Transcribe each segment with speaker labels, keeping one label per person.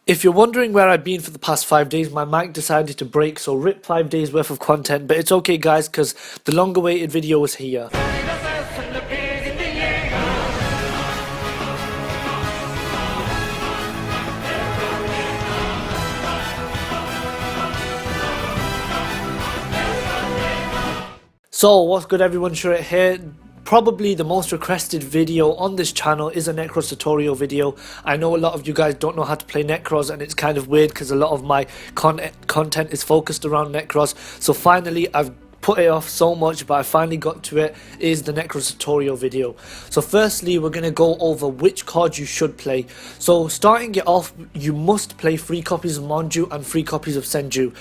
Speaker 1: If you're wondering where I've been for the past 5 days, my mic decided to break, so rip 5 days worth of content, but it's okay guys, because the long awaited video is here. So what's good everyone, Shred here. Probably the most requested video on this channel is a Nekroz tutorial video. I know a lot of you guys don't know how to play Nekroz, and it's kind of weird because a lot of my content is focused around Nekroz. So finally I've put it off so much, but I finally got to it. Is the Nekroz tutorial video. So firstly we're going to go over which cards you should play. So starting it off, you must play 3 copies of Manju and 3 copies of Senju.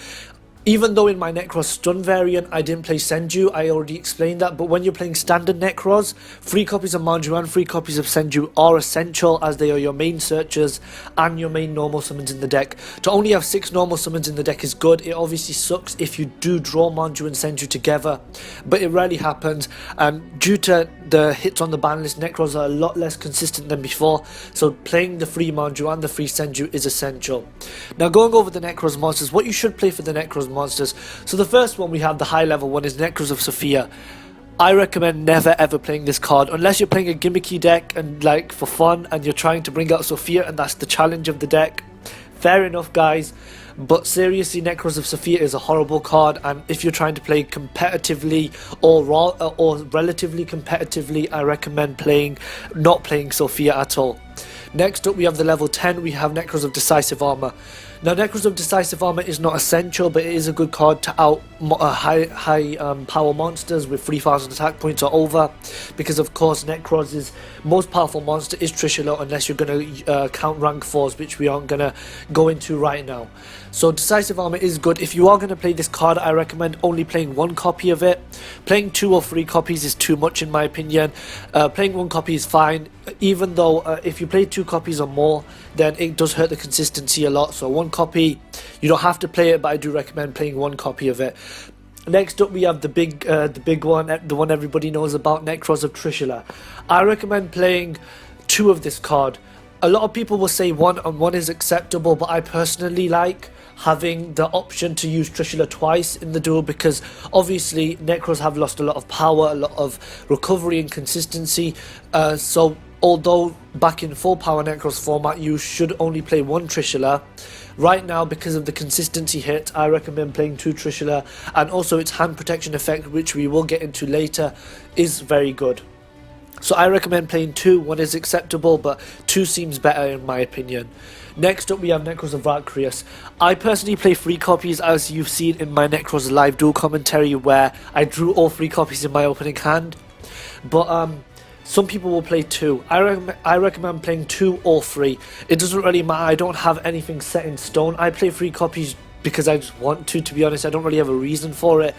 Speaker 1: Even though in my Nekroz stun variant I didn't play Senju, I already explained that, but when you're playing standard Nekroz, 3 copies of Manju and 3 copies of Senju are essential, as they are your main searchers and your main normal summons in the deck. To only have 6 normal summons in the deck is good. It obviously sucks if you do draw Manju and Senju together, but it rarely happens, and due to the hits on the ban list, Nekroz are a lot less consistent than before, so playing the 3 Manju and the 3 Senju is essential. Now going over the Nekroz monsters, what you should play for the Nekroz monsters. So the first one we have, the high level one, is Nekroz of Sophia. I recommend never ever playing this card unless you're playing a gimmicky deck and like for fun and you're trying to bring out Sophia and that's the challenge of the deck. Fair enough guys, but seriously, Nekroz of Sophia is a horrible card, and if you're trying to play competitively or relatively competitively, I recommend not playing Sophia at all. Next up we have the level 10, we have Nekroz of Decisive Armor. Now Nekroz of Decisive Armor is not essential, but it is a good card to out high power monsters with 3000 attack points or over, because of course Nekroz's most powerful monster is Trishula, unless you're going to count rank 4s, which we aren't going to go into right now. So Decisive Armor is good. If you are going to play this card, I recommend only playing 1 copy of it. Playing 2 or 3 copies is too much in my opinion. Playing 1 copy is fine, even though if you play 2 copies or more, then it does hurt the consistency a lot. So 1 copy, you don't have to play it, but I do recommend playing 1 copy of it. Next up we have the big one, the one everybody knows about, Nekroz of Trishula. I recommend playing 2 of this card. A lot of people will say 1 and 1 is acceptable, but I personally like having the option to use Trishula twice in the duel, because obviously Nekroz have lost a lot of power, a lot of recovery and consistency, so although back in full power Nekroz format you should only play 1 Trishula, right now because of the consistency hit I recommend playing 2 Trishula, and also its hand protection effect, which we will get into later, is very good. So I recommend playing 2, 1 is acceptable, but 2 seems better in my opinion. Next up we have Nekroz of Valkyrius. I personally play 3 copies, as you've seen in my Nekroz live duel commentary where I drew all 3 copies in my opening hand. But some people will play 2. I recommend playing 2 or 3. It doesn't really matter, I don't have anything set in stone. I play 3 copies because I just want to be honest. I don't really have a reason for it,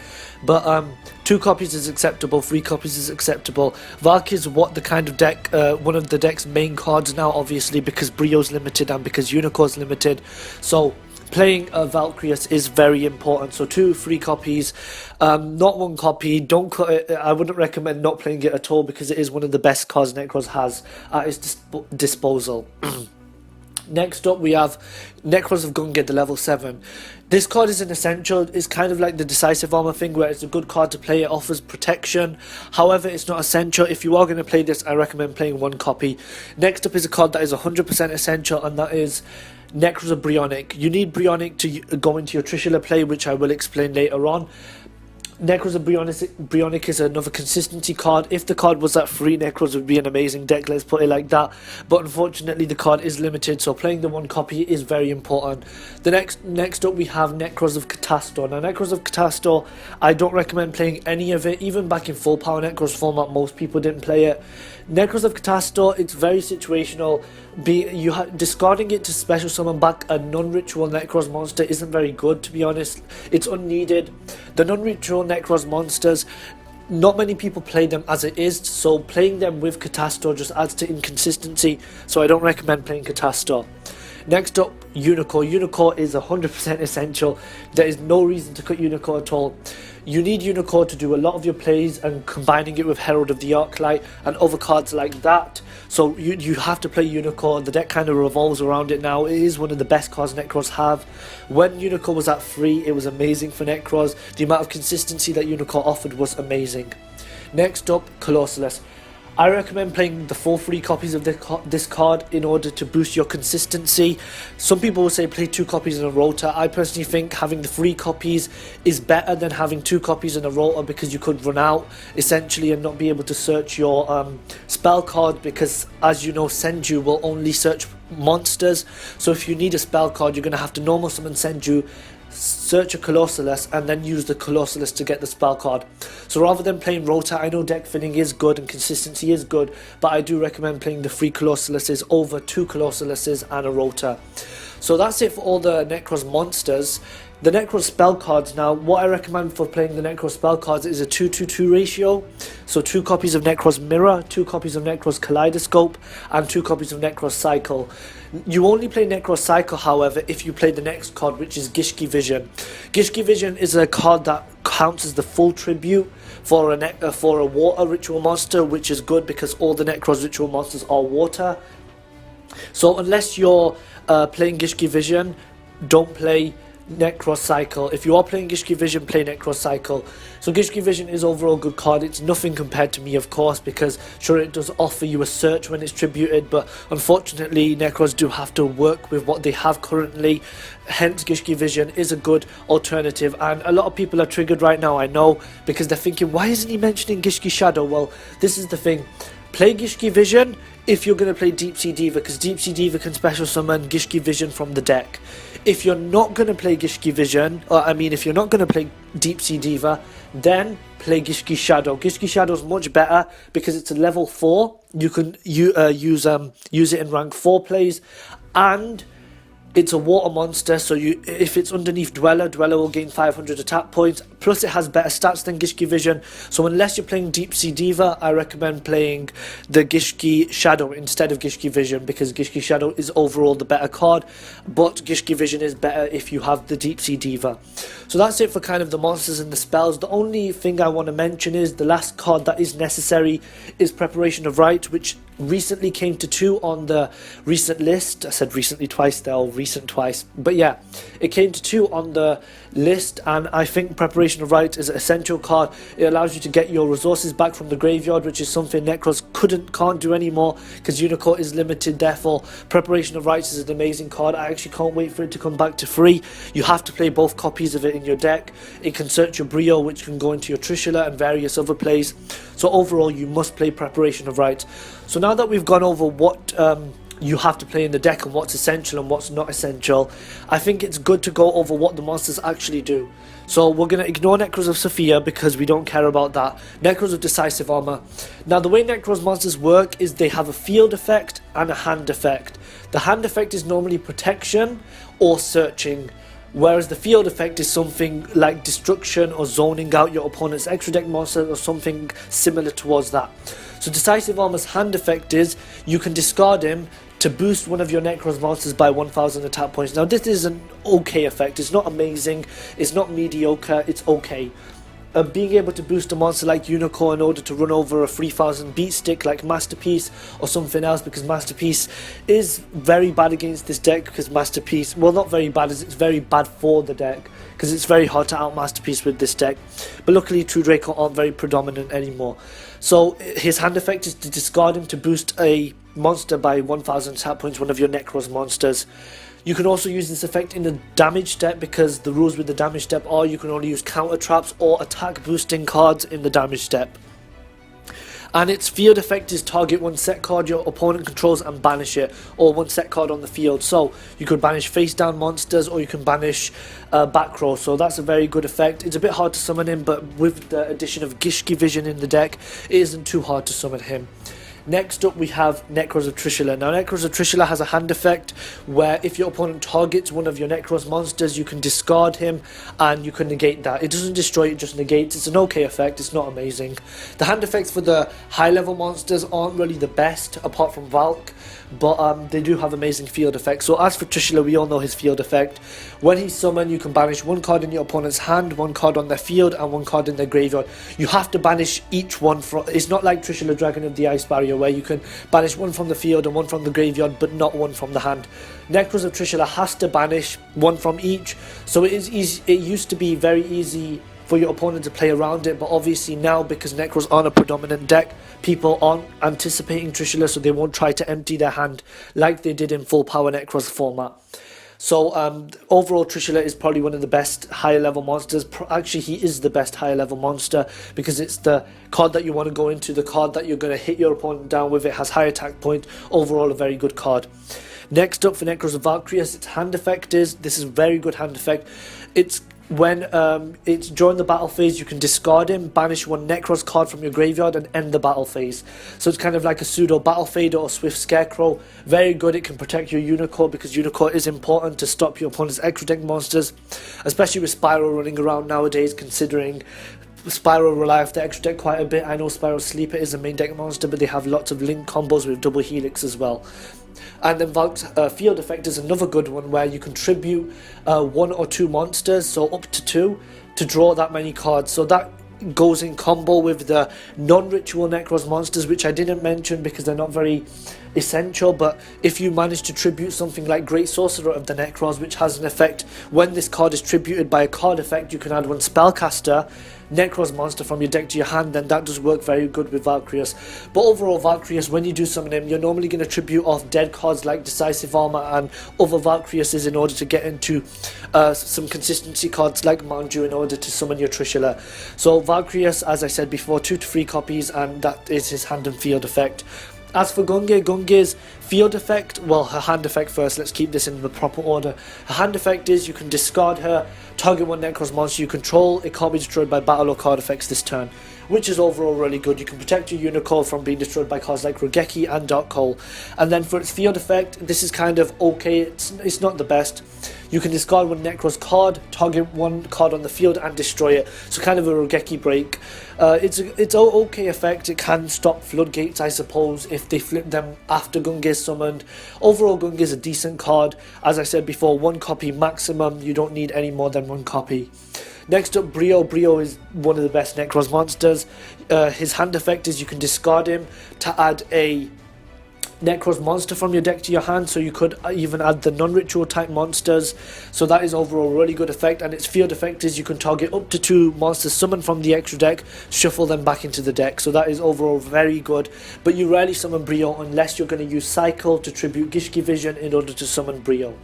Speaker 1: but 2 copies is acceptable, 3 copies is acceptable. Valk is what the kind of deck, one of the deck's main cards now, obviously because Brio's limited and because Unicorn's limited, so playing Valkyrius is very important. So 2, 3 copies, not 1 copy. Don't cut it. I wouldn't recommend not playing it at all, because it is one of the best cards Nekroz has at its disposal. Next up we have Nekroz of Gunga, the level 7. This card is an essential. It's kind of like the Decisive Armor thing, where it's a good card to play. It offers protection, however it's not essential. If you are going to play this, I recommend playing 1 copy. Next up is a card that is 100% essential, and that is Nekroz of Brionic. You need Brionic to go into your Trishula play, which I will explain later on. Nekroz of Brionic is another consistency card. If the card was at 3, Nekroz would be an amazing deck, let's put it like that. But unfortunately the card is limited, so playing the 1 copy is very important. The next up we have Nekroz of Catastor. Now Nekroz of Catastor, I don't recommend playing any of it. Even back in full power Nekroz format, most people didn't play it. Nekroz of Catastor, it's very situational. Discarding it to special summon back a non-ritual Nekroz monster isn't very good, to be honest. It's unneeded. The non-ritual Nekroz monsters, not many people play them as it is, so playing them with Catastor just adds to inconsistency, so I don't recommend playing Catastor. Next up, Unicorn. Unicorn is 100% essential. There is no reason to cut Unicorn at all. You need Unicorn to do a lot of your plays, and combining it with Herald of the Arclight and other cards like that. So you have to play Unicorn. The deck kind of revolves around it now. It is one of the best cards Nekroz have. When Unicorn was at 3, it was amazing for Nekroz. The amount of consistency that Unicorn offered was amazing. Next up, Colossus. I recommend playing the full 3 copies of this card in order to boost your consistency. Some people will say play 2 copies in a rota. I personally think having the 3 copies is better than having 2 copies in a rota, because you could run out essentially and not be able to search your spell card, because as you know, Senju will only search monsters. So if you need a spell card, you're going to have to normal summon Senju, search a Colossus, and then use the Colossus to get the spell card. So rather than playing rota, I know deck filling is good and consistency is good, but I do recommend playing the 3 Colossuses over 2 Colossuses and a rota. So that's it for all the Nekroz monsters. The Nekroz spell cards now, what I recommend for playing the Nekroz spell cards is a 2-2-2 ratio. So 2 copies of Nekroz Mirror, 2 copies of Nekroz Kaleidoscope, and 2 copies of Nekroz Cycle. You only play Nekroz Cycle, however, if you play the next card, which is Gishki Vision. Gishki Vision is a card that counts as the full tribute for a water ritual monster, which is good because all the Nekroz ritual monsters are water. So unless you're playing Gishki Vision, don't play Nekroz Cycle. If you are playing Gishki Vision, play Nekroz Cycle. So Gishki Vision is overall a good card. It's nothing compared to me, of course, because sure, it does offer you a search when it's tributed, but unfortunately Nekroz do have to work with what they have currently. Hence Gishki Vision is a good alternative, and a lot of people are triggered right now, I know, because they're thinking, why isn't he mentioning Gishki Shadow? Well, this is the thing. Play Gishki Vision if you're going to play Deep Sea Diva, because Deep Sea Diva can special summon Gishki Vision from the deck. If you're not going to play Gishki Vision, if you're not going to play Deep Sea Diva, then play Gishki Shadow. Gishki Shadow is much better because it's a level 4. You can use it in rank 4 plays, and it's a water monster, so if it's underneath Dweller will gain 500 attack points, plus it has better stats than Gishki Vision. So unless you're playing Deep Sea Diva, I recommend playing the Gishki Shadow instead of Gishki Vision, because Gishki Shadow is overall the better card, but Gishki Vision is better if you have the Deep Sea Diva. So that's it for kind of the monsters and the spells. The only thing I want to mention is the last card that is necessary is Preparation of Rite, which recently came to 2 on the recent list. I said recently twice there, or recent twice, but yeah, it came to 2 on the list, and I think Preparation of Rite is an essential card. It allows you to get your resources back from the graveyard, which is something Nekroz can't do anymore because Unicorn is limited. Therefore, Preparation of Rite is an amazing card. I actually can't wait for it to come back to 3. You have to play both copies of it in your deck. It can search your Brio, which can go into your Trishula and various other plays. So overall, you must play Preparation of Rite. So now that we've gone over what you have to play in the deck and what's essential and what's not essential, I think it's good to go over what the monsters actually do. So we're going to ignore Nekroz of Sophia because we don't care about that. Nekroz of Decisive Armor. Now the way Nekroz monsters work is they have a field effect and a hand effect. The hand effect is normally protection or searching, whereas the field effect is something like destruction or zoning out your opponent's extra deck monster or something similar towards that. So Decisive Armor's hand effect is you can discard him to boost one of your Nekroz monsters by 1000 attack points. Now this is an okay effect. It's not amazing, it's not mediocre, it's okay. Being able to boost a monster like Unicorn in order to run over a 3000 beat stick like Masterpiece or something else, because Masterpiece is very bad against this deck, because Masterpiece, well, not very bad, it's very bad for the deck because it's very hard to out Masterpiece with this deck, but luckily True Draco aren't very predominant anymore. So his hand effect is to discard him to boost a monster by 1000 attack points, one of your Nekroz monsters. You can also use this effect in the damage step, because the rules with the damage step are you can only use counter traps or attack boosting cards in the damage step. And its field effect is target one set card your opponent controls and banish it, or one set card on the field. So you could banish face down monsters, or you can banish back row. So that's a very good effect. It's a bit hard to summon him, but with the addition of Gishki Vision in the deck, it isn't too hard to summon him. Next up we have Nekroz of Trishula. Now Nekroz of Trishula has a hand effect where if your opponent targets one of your Nekroz monsters, you can discard him and you can negate that. It doesn't destroy, it just negates. It's an okay effect, it's not amazing. The hand effects for the high level monsters aren't really the best apart from Valk, but they do have amazing field effects. So as for Trishula, we all know his field effect. When he's summoned, you can banish one card in your opponent's hand, one card on their field, and one card in their graveyard. You have to banish each one from... It's not like Trishula, Dragon of the Ice Barrier, where you can banish one from the field and one from the graveyard, but not one from the hand. Nekroz of Trishula has to banish one from each, so it is easy. It used to be very easy for your opponent to play around it, but obviously now, because Nekroz aren't a predominant deck, people aren't anticipating Trishula, so they won't try to empty their hand like they did in full power Nekroz format. So overall, Trishula is probably one of the best higher level monsters. Actually, he is the best higher level monster because it's the card that you want to go into, the card that you're going to hit your opponent down with. It has high attack point. Overall, a very good card. Next up for Nekroz of Valkyrius, its hand effect is, this is a very good hand effect. It's when it's during the battle phase, you can discard him, banish one Nekroz card from your graveyard and end the battle phase. So it's kind of like a pseudo battle fade or Swift Scarecrow. Very good, it can protect your Unicorn because Unicorn is important to stop your opponent's extra deck monsters, especially with Spyro running around nowadays, considering Spyro rely off the extra deck quite a bit. I know Spyro Sleeper is a main deck monster, but they have lots of link combos with double Helix as well. And then Valk's field effect is another good one where you contribute one or two monsters, so up to two, to draw that many cards. So that goes in combo with the non-ritual Nekroz monsters, which I didn't mention because they're not very essential, but if you manage to tribute something like Great Sorcerer of the Nekroz, which has an effect when this card is tributed by a card effect, you can add one Spellcaster Nekroz monster from your deck to your hand, then that does work very good with Valkyrius. But overall, Valkyrius, when you do summon him, you're normally going to tribute off dead cards like Decisive Armor and other Valkyriuses in order to get into some consistency cards like Manju in order to summon your Trishula. So Valkyrius, as I said before, 2 to 3 copies, and that is his hand and field effect. As for Gunge, Gunge's field effect, well, her hand effect first, let's keep this in the proper order. Her hand effect is you can discard her, target one Nekroz monster you control, it can't be destroyed by battle or card effects this turn, which is overall really good. You can protect your Unicorn from being destroyed by cards like Rogeki and Dark Coal. And then for its field effect, this is kind of okay, it's not the best. You can discard one Nekroz card, target one card on the field and destroy it. So kind of a Rogeki break. It's an okay effect. It can stop floodgates, I suppose, if they flip them after Gunge is summoned. Overall, Gunge is a decent card. As I said before, 1 copy maximum. You don't need any more than 1 copy. Next up, Brio. Brio is one of the best Nekroz monsters. His hand effect is you can discard him to add a Nekroz monster from your deck to your hand, so you could even add the non-ritual type monsters. So that is overall a really good effect, and its field effect is you can target up to 2 monsters summoned from the extra deck, shuffle them back into the deck. So that is overall very good, but you rarely summon Brio unless you're going to use Cycle to tribute Gishki Vision in order to summon Brio.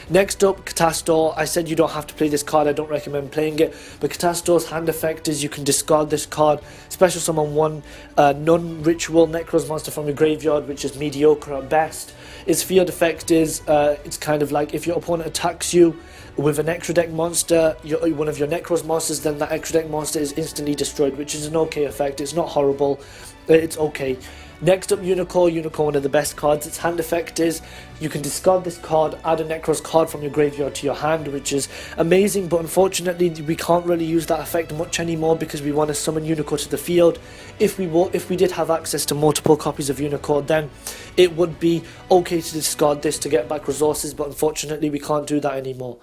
Speaker 1: Next up, Catastor. I said you don't have to play this card, I don't recommend playing it, but Catastor's hand effect is you can discard this card, special summon one non-ritual Nekroz monster from your graveyard, which is mediocre at best. Its field effect is, it's kind of like if your opponent attacks you with an extra deck monster, one of your Nekroz monsters, then that extra deck monster is instantly destroyed, which is an okay effect. It's not horrible, it's okay. Next up, Unicorn. Unicorn, one of the best cards. Its hand effect is you can discard this card, add a Nekroz card from your graveyard to your hand, which is amazing, but unfortunately we can't really use that effect much anymore because we want to summon Unicorn to the field. If we did have access to multiple copies of Unicorn, then it would be okay to discard this to get back resources, but unfortunately we can't do that anymore.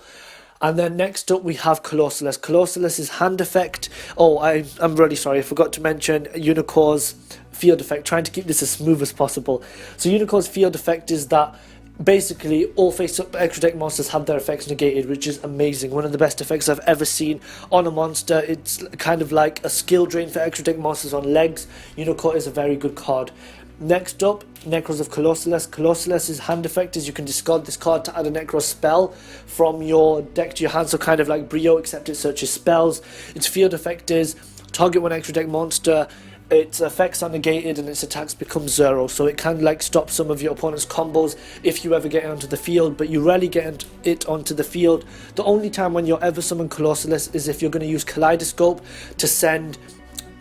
Speaker 1: And then next up we have Colossalus. Colossalus's hand effect, I'm really sorry, I forgot to mention Unicorn's field effect, trying to keep this as smooth as possible. So Unicorn's field effect is that basically all face-up extra deck monsters have their effects negated, which is amazing. One of the best effects I've ever seen on a monster. It's kind of like a skill drain for extra deck monsters on legs. Unicorn is a very good card. Next up, Nekroz of Colossalus. Colossalus's hand effect is you can discard this card to add a Nekroz spell from your deck to your hand, so kind of like Brio, except it searches spells. Its field effect is target one extra deck monster, its effects are negated and its attacks become 0, so it can like stop some of your opponent's combos if you ever get it onto the field, but you rarely get it onto the field. The only time when you'll ever summon Colossalus is if you're going to use Kaleidoscope to send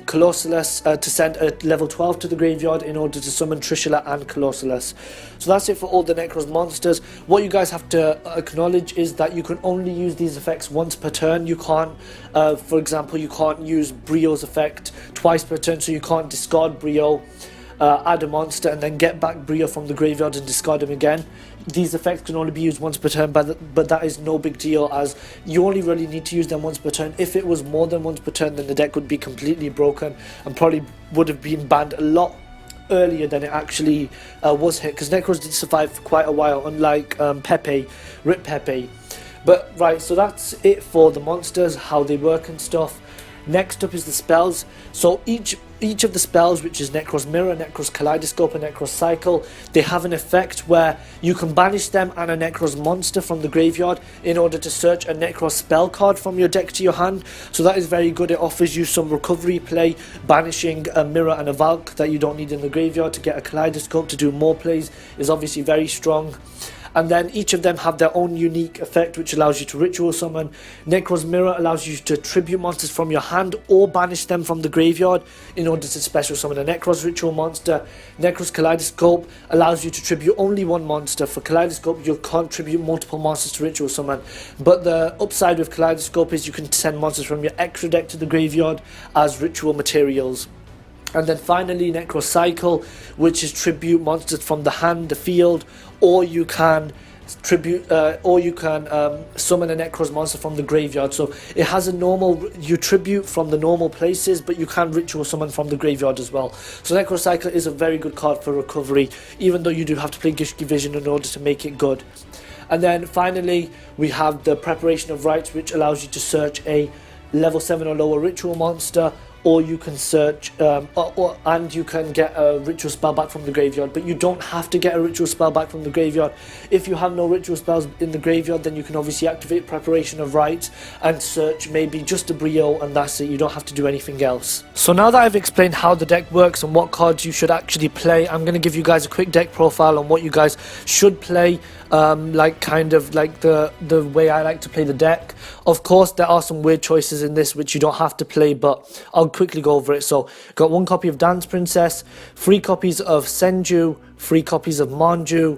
Speaker 1: Colossus to send a level 12 to the graveyard in order to summon Trishula and Colossus. So that's it for all the Nekroz monsters. What you guys have to acknowledge is that you can only use these effects once per turn. You can't, for example, you can't use Brio's effect twice per turn, so you can't discard Brio, add a monster and then get back Brio from the graveyard and discard him again. These effects can only be used once per turn, but that is no big deal, as you only really need to use them once per turn. If it was more than once per turn, then the deck would be completely broken and probably would have been banned a lot earlier than it actually was hit, because Nekroz did survive for quite a while, unlike Pepe, Rip Pepe. But right, so that's it for the monsters, how they work and stuff. Next up is the spells. So each of the spells, which is Nekroz Mirror, Nekroz Kaleidoscope and Nekroz Cycle, they have an effect where you can banish them and a Nekroz monster from the graveyard in order to search a Nekroz spell card from your deck to your hand. So that is very good. It offers you some recovery play, banishing a Mirror and a Valk that you don't need in the graveyard to get a Kaleidoscope to do more plays is obviously very strong. And then each of them have their own unique effect, which allows you to ritual summon. Nekroz Mirror allows you to tribute monsters from your hand or banish them from the graveyard in order to special summon a Nekroz ritual monster. Nekroz Kaleidoscope allows you to tribute only one monster. For Kaleidoscope, you can't tribute multiple monsters to ritual summon. But the upside with Kaleidoscope is you can send monsters from your extra deck to the graveyard as ritual materials. And then finally Nekroz Cycle, which is tribute monsters from the hand, the field, or you can tribute, summon a Nekroz monster from the graveyard. So it has a normal, you tribute from the normal places, but you can ritual summon from the graveyard as well. So Nekroz Cycle is a very good card for recovery, even though you do have to play Gishki Vision in order to make it good. And then finally we have the Preparation of Rites, which allows you to search a level 7 or lower ritual monster, or you can search and you can get a ritual spell back from the graveyard, but you don't have to get a ritual spell back from the graveyard. If you have no ritual spells in the graveyard, then you can obviously activate Preparation of Rites and search maybe just a Brio, and that's it. You don't have to do anything else. So now that I've explained how the deck works and what cards you should actually play, I'm going to give you guys a quick deck profile on what you guys should play, kind of like the way I like to play the deck. Of course, there are some weird choices in this which you don't have to play, but I'll quickly go over it. So got 1 copy of Dance Princess, 3 copies of Senju, 3 copies of Manju,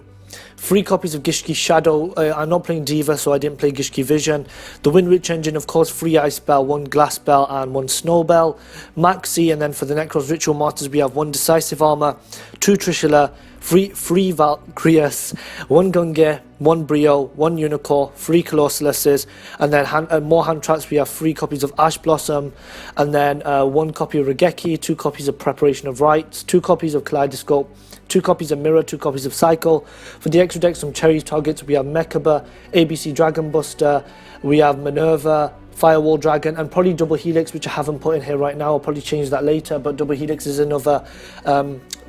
Speaker 1: 3 copies of Gishki Shadow. I'm not playing Diva, so I didn't play Gishki Vision. The Wind Witch Engine, of course, 3 Ice Spell, 1 Glass Spell and 1 Snow Bell. Maxi, and then for the Nekroz Ritual Masters we have 1 Decisive Armor, 2 Trishula, 3 Valkyrias, 1 Gunge, 1 Brio, 1 Unicorn, 3 Colossuses, and then more hand traps. We have 3 copies of Ash Blossom, and then 1 copy of Regeki, 2 copies of Preparation of Rites, 2 copies of Kaleidoscope, 2 copies of Mirror, 2 copies of Cycle. For the extra deck, some cherry targets, we have Mechaba, ABC Dragon Buster, we have Minerva, Firewall Dragon, and probably Double Helix, which I haven't put in here right now. I'll probably change that later, but Double Helix is another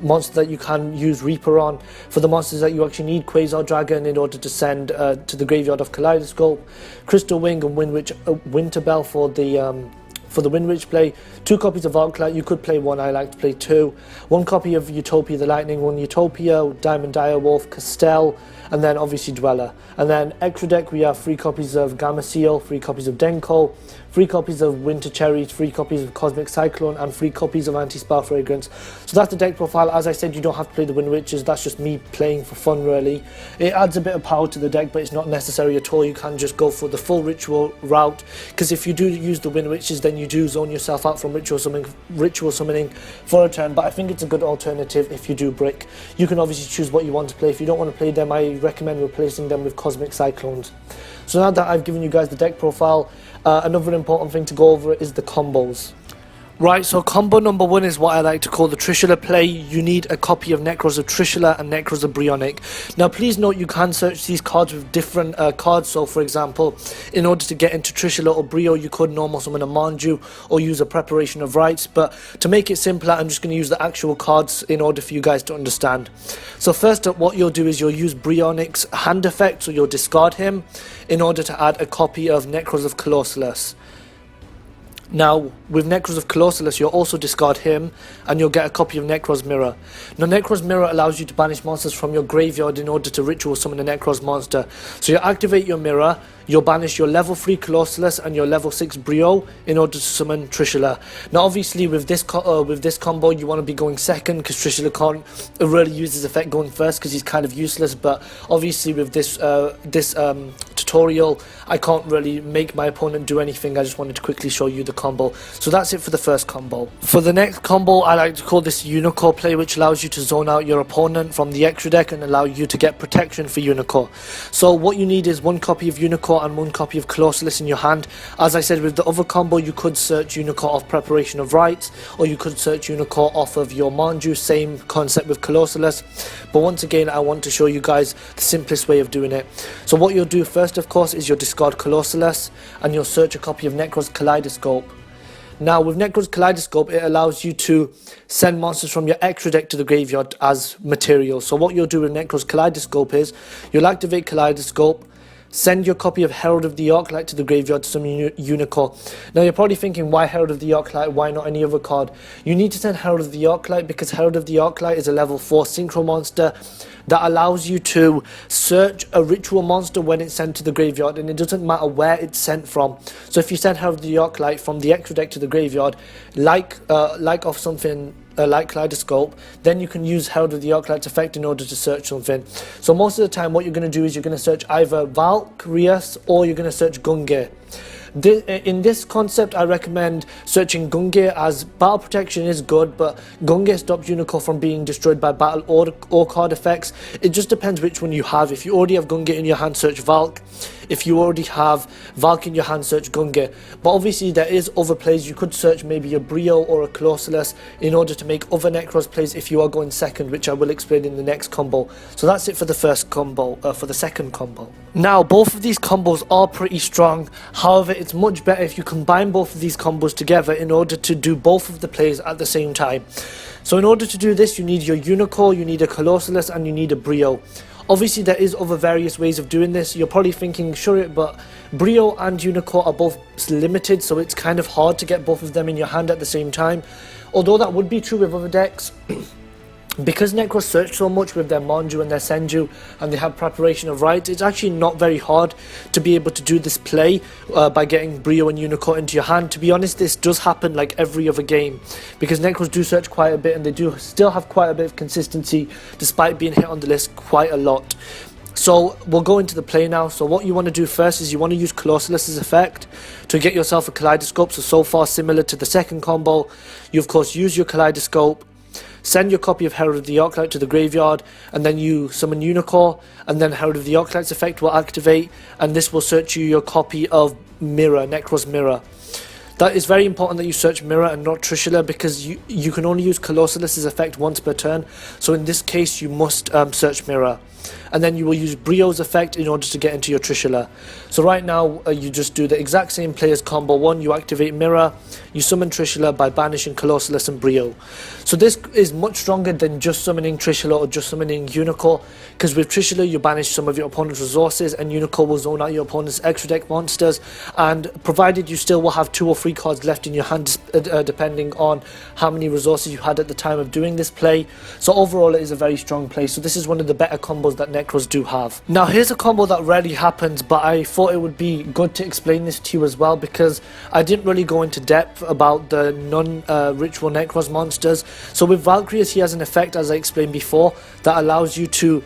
Speaker 1: monster that you can use Reaper on. For the monsters that you actually need, Quasar Dragon in order to send to the graveyard of Kaleidoscope, Crystal Wing and Wind Witch, Winterbell for the Wind Witch play, 2 copies of Arclight. You could play 1, I like to play 2. 1 copy of Utopia the Lightning, 1 Utopia, Diamond Direwolf, Castell, and then obviously Dweller. And then extra deck we have 3 copies of Gamma Seal, 3 copies of Denko, 3 copies of Winter Cherry, 3 copies of Cosmic Cyclone, and 3 copies of Anti-Spell Fragrance. So that's the deck profile. As I said, you don't have to play the Wind Witches, that's just me playing for fun really. It adds a bit of power to the deck, but it's not necessary at all. You can just go for the full ritual route, because if you do use the Wind Witches, then you do zone yourself out from ritual summoning for a turn. But I think it's a good alternative if you do brick. You can obviously choose what you want to play. If you don't want to play them, I recommend replacing them with Cosmic Cyclones. So now that I've given you guys the deck profile, another important thing to go over is the combos. Right, so combo number 1 is what I like to call the Trishula play. You need a copy of Nekroz of Trishula and Nekroz of Brionic. Now please note you can search these cards with different cards. So for example, in order to get into Trishula or Brio, you could normal summon a Manju or use a Preparation of Rites. But to make it simpler, I'm just going to use the actual cards in order for you guys to understand. So first up, what you'll do is you'll use Brionic's hand effect, so you'll discard him in order to add a copy of Nekroz of Colossus. Now, with Nekroz of Colossus, you'll also discard him, and you'll get a copy of Nekroz Mirror. Now, Nekroz Mirror allows you to banish monsters from your graveyard in order to ritual summon a Nekroz monster. So you activate your mirror, you'll banish your level 3 Colossus and your level 6 Brio in order to summon Trishula. Now, obviously, with this combo, you want to be going second, because Trishula can't really use his effect going first, because he's kind of useless. But obviously, with this tutorial, I can't really make my opponent do anything. I just wanted to quickly show you the combo. So that's it for the first combo. For the next combo, I like to call this Unicorn play, which allows you to zone out your opponent from the extra deck and allow you to get protection for Unicorn. So what you need is one copy of Unicorn and one copy of Colossus in your hand. As I said, with the other combo, you could search Unicorn off Preparation of Rites, or you could search Unicorn off of your Manju. Same concept with Colossus. But once again, I want to show you guys the simplest way of doing it. So what you'll do first, of course, is you'll discard Colossus and you'll search a copy of Nekroz Kaleidoscope. Now, with Nekroz Kaleidoscope, it allows you to send monsters from your extra deck to the graveyard as material. So what you'll do with Nekroz Kaleidoscope is you'll activate Kaleidoscope, send your copy of Herald of the Arclight to the graveyard to summon Unicorn. Now, you're probably thinking, why Herald of the Arclight? Why not any other card? You need to send Herald of the Arclight because Herald of the Arclight is a level 4 synchro monster that allows you to search a ritual monster when it's sent to the graveyard, and it doesn't matter where it's sent from. So if you send Herald of the Arclight from the extra deck to the graveyard, like off something like Kaleidoscope, then you can use Herald of the Arclight's effect in order to search something. So most of the time, what you're going to do is you're going to search either Valkyrius or you're going to search Gungnir. In this concept, I recommend searching Gungnir, as battle protection is good, but Gungnir stops Unicorn from being destroyed by battle or card effects. It just depends which one you have. If you already have Gungnir in your hand, search Valk. If you already have Valk in your hand, search Gungnir. But obviously there is other plays. You could search maybe a Brio or a Colossus in order to make other Nekroz plays if you are going second, which I will explain in the next combo. So that's it for the first combo. For the second combo. Now, both of these combos are pretty strong. However, it's much better if you combine both of these combos together in order to do both of the plays at the same time. So in order to do this, you need your Unicorn, you need a Colossus, and you need a Brio. Obviously, there is other various ways of doing this. You're probably thinking, sure, but Brio and Unicorn are both limited, so it's kind of hard to get both of them in your hand at the same time. Although that would be true with other decks. Because Nekroz search so much with their Manju and their Senju, and they have Preparation of Rites, it's actually not very hard to be able to do this play by getting Brio and Unicorn into your hand. To be honest, this does happen like every other game, because Nekroz do search quite a bit, and they do still have quite a bit of consistency despite being hit on the list quite a lot. So we'll go into the play now. So what you want to do first is you want to use Colossus' effect to get yourself a Kaleidoscope. So far similar to the second combo, you of course use your Kaleidoscope, send your copy of Herald of the Arclight to the graveyard, and then you summon Unicorn, and then Herald of the Arclight's effect will activate, and this will search you your copy of Mirror, Nekroz Mirror. That is very important that you search Mirror and not Trishula, because you can only use Colossus' effect once per turn. So in this case, you must search Mirror. And then you will use Brio's effect in order to get into your Trishula. So right now, you just do the exact same play as combo 1. You activate Mirror, you summon Trishula by banishing Colossus and Brio. So this is much stronger than just summoning Trishula or just summoning Unicorn, because with Trishula you banish some of your opponent's resources, and Unicorn will zone out your opponent's extra deck monsters, and provided you still will have 2 or 3 cards left in your hand, depending on how many resources you had at the time of doing this play. So overall, it is a very strong play. So this is one of the better combos that Nekroz do have. Now here's a combo that rarely happens, but I thought it would be good to explain this to you as well, because I didn't really go into depth about the non-ritual Nekroz monsters. So with Valkyrius, he has an effect, as I explained before, that allows you to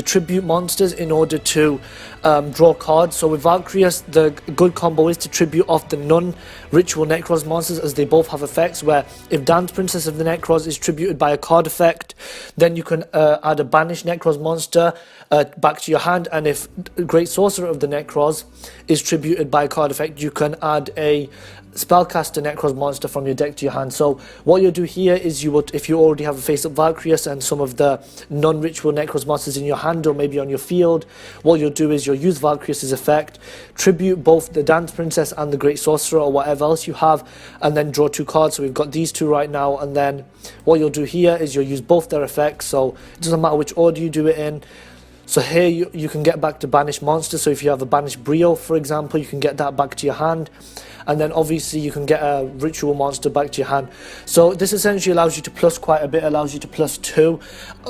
Speaker 1: tribute monsters in order to draw cards. So with Valkyrius, the good combo is to tribute off the non-ritual Nekroz monsters, as they both have effects where if Dance Princess of the Nekroz is tributed by a card effect, then you can add a banished Nekroz monster back to your hand, and if Great Sorcerer of the Nekroz is tributed by a card effect, you can add a Spellcaster Nekroz monster from your deck to your hand. So what you'll do here is you would, if you already have a face-up Valkyrius and some of the non-ritual Nekroz monsters in your hand or maybe on your field, what you'll do is you'll use Valkyrius' effect, tribute both the Dance Princess and the Great Sorcerer or whatever else you have, and then draw 2 cards. So we've got these 2 right now, and then what you'll do here is you'll use both their effects, so it doesn't matter which order you do it in. So here you can get back to banished monster. So if you have a banished Brio, for example, you can get that back to your hand. And then obviously you can get a ritual monster back to your hand. So this essentially allows you to plus quite a bit, allows you to plus 2.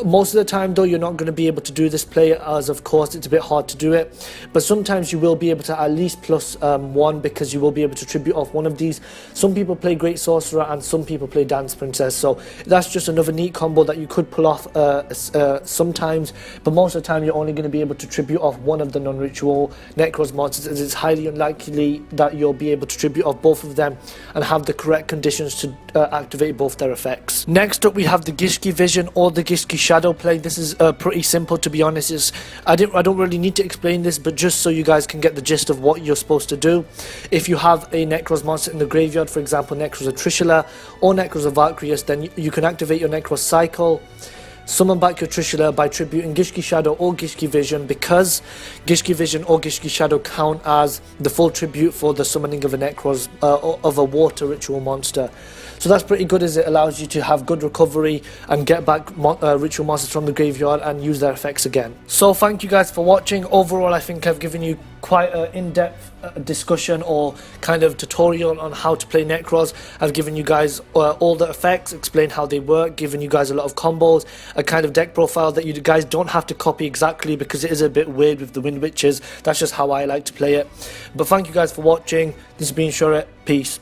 Speaker 1: Most of the time though, you're not going to be able to do this play, as of course it's a bit hard to do it. But sometimes you will be able to at least plus 1, because you will be able to tribute off one of these. Some people play Great Sorcerer and some people play Dance Princess. So that's just another neat combo that you could pull off sometimes. But most of the time you're only going to be able to tribute off one of the non-ritual Nekroz monsters, as it's highly unlikely that you'll be able to tribute off both of them and have the correct conditions to activate both their effects. Next up we have the Gishki Vision or the Gishki Shadow play. This is pretty simple, to be honest. I don't really need to explain this, but just so you guys can get the gist of what you're supposed to do. If you have a Nekroz monster in the graveyard, for example Nekroz Trishula or Nekroz Valkyrius, then you can activate your Nekroz cycle, summon back your Trishula by tributing Gishki Shadow or Gishki Vision, because Gishki Vision or Gishki Shadow count as the full tribute for the summoning of a Nekroz, of a water ritual monster. So that's pretty good, as it allows you to have good recovery and get back ritual monsters from the graveyard and use their effects again. So thank you guys for watching. Overall, I think I've given you quite an in-depth discussion or kind of tutorial on how to play Nekroz. I've given you guys all the effects, explained how they work, given you guys a lot of combos, a kind of deck profile that you guys don't have to copy exactly, because it is a bit weird with the Wind Witches. That's just how I like to play it. But thank you guys for watching. This has been Shuret. Peace.